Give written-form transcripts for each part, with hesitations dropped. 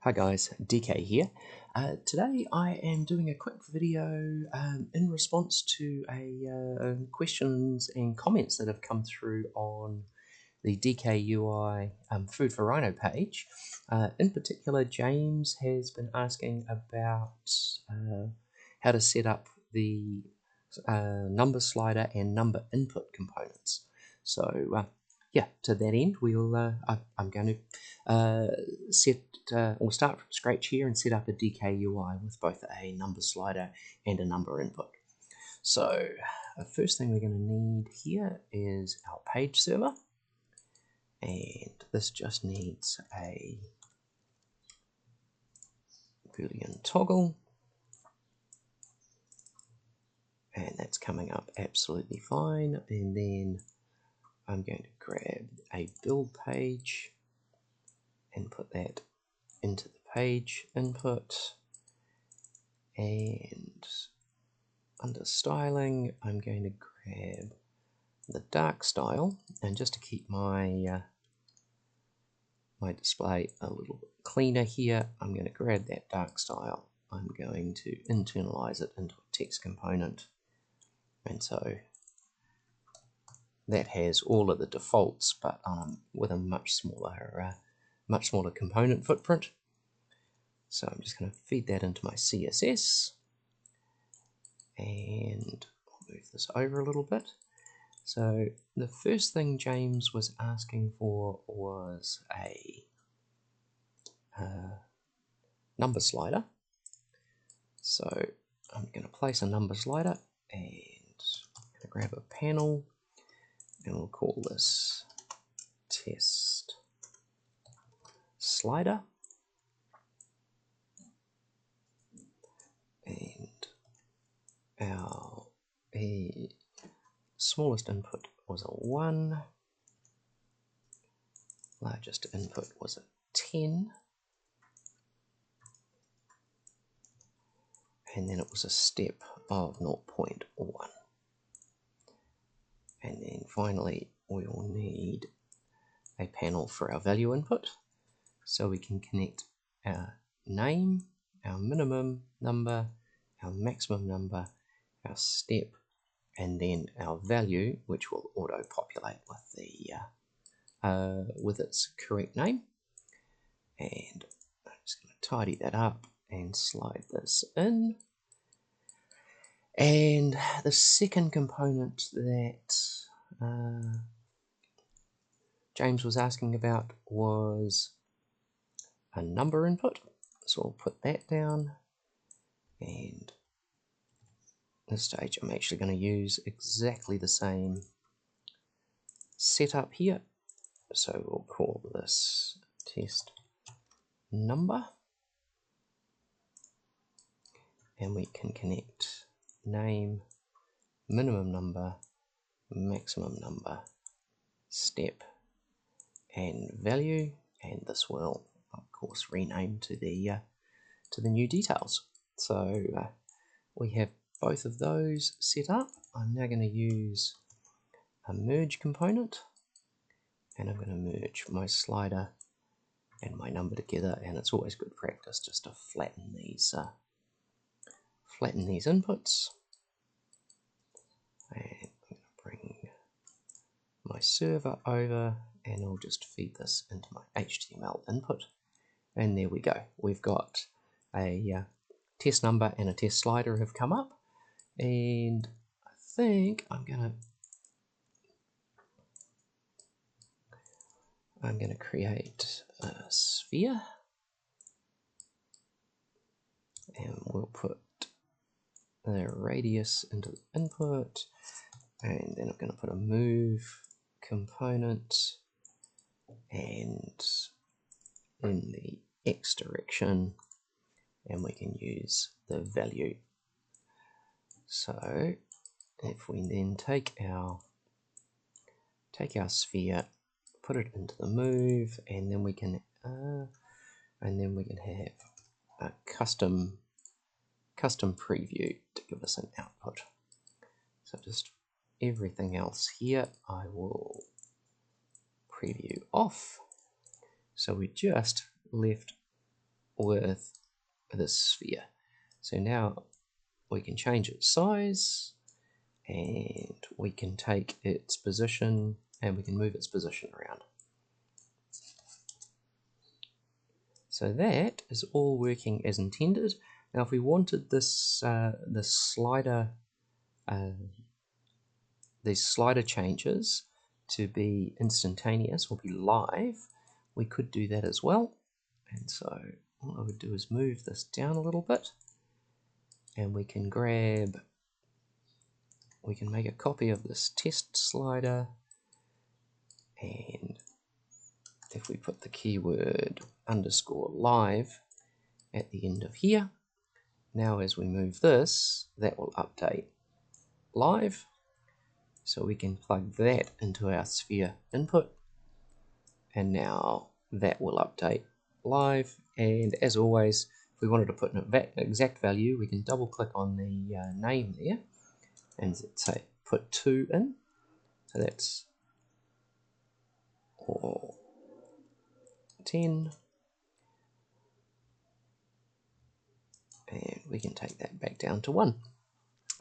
Hi guys, DK here. Today I am doing a quick video in response to questions and comments that have come through on the DKUI Food4Rhino page. In particular, James has been asking about how to set up the number slider and number input components. So yeah, to that end, I'm going to start from scratch here and set up a DKUI with both a number slider and a number input. So the first thing we're going to need here is our page server, and this just needs a Boolean toggle, and that's coming up absolutely fine. And then I'm going to grab a build page and put that into the page input, and under styling I'm going to grab the dark style, and just to keep my my display a little bit cleaner here, I'm going to grab that dark style. I'm going to internalize it into a text component, and so that has all of the defaults, but with a much smaller component footprint. So I'm just going to feed that into my CSS, and I'll move this over a little bit. So the first thing James was asking for was a number slider. So I'm going to place a number slider, and I'm going to grab a panel, and we'll call this test slider. And our smallest input was a 1, largest input was a 10, and then it was a step of 0.1. And then finally we will need a panel for our value input, so we can connect our name, our minimum number, our maximum number, our step, and then our value, which will auto-populate with the with its correct name. And I'm just going to tidy that up and slide this in. And the second component that James was asking about was a number input. So I'll put that down, and at this stage I'm actually going to use exactly the same setup here. So we'll call this test number, and we can connect name, minimum number, maximum number, step, and value, and this will of course rename to the new details. So we have both of those set up. I'm now going to use a merge component, and I'm going to merge my slider and my number together, and it's always good practice just to flatten these inputs. And I'm going to bring my server over, and I'll just feed this into my HTML input, and there we go. We've got a test number and a test slider have come up, and I think I'm going to create a sphere, and we'll put the radius into the input, and then I'm going to put a move component, and in the X direction, and we can use the value. So if we then take our sphere, put it into the move, and then we can have a custom preview to give us an output. So just everything else here I will preview off. So we just left with this sphere. So now we can change its size, and we can take its position, and we can move its position around. So that is all working as intended. Now if we wanted this these slider changes to be instantaneous or be live, we could do that as well. And so all I would do is move this down a little bit, and we can make a copy of this test slider, and if we put the keyword _live at the end of here, now as we move this, that will update live. So we can plug that into our sphere input, and now that will update live. And as always, if we wanted to put an exact value, we can double click on the name there and say put 2 in. So that's 10, and we can take that back down to 1.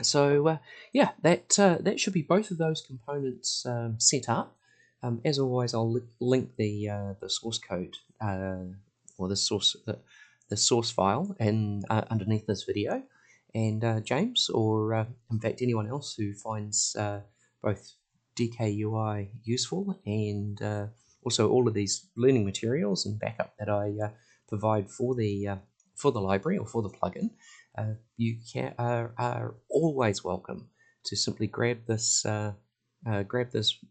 So yeah, that should be both of those components set up. As always, I'll link the source code or the source file and underneath this video. And James, or in fact anyone else who finds both DKUI useful and also all of these learning materials and backup that I provide for the library or for the plugin, you are always welcome to simply grab this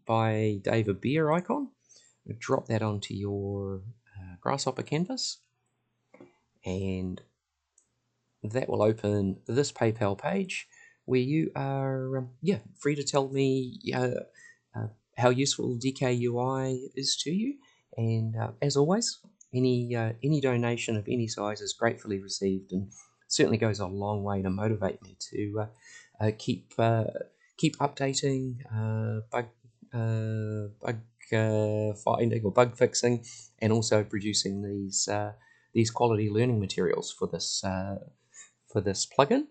Buy Dave a Beer icon, drop that onto your Grasshopper canvas, and that will open this PayPal page where you are free to tell me how useful DKUI is to you. And as always, any donation of any size is gratefully received, and certainly goes a long way to motivate me to keep updating, bug finding or bug fixing, and also producing these quality learning materials for this plugin.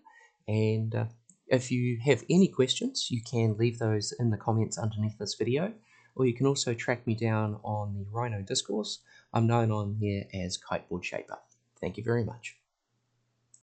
And if you have any questions, you can leave those in the comments underneath this video, or you can also track me down on the Rhino Discourse. I'm known on here as Kiteboard Shaper. Thank you very much.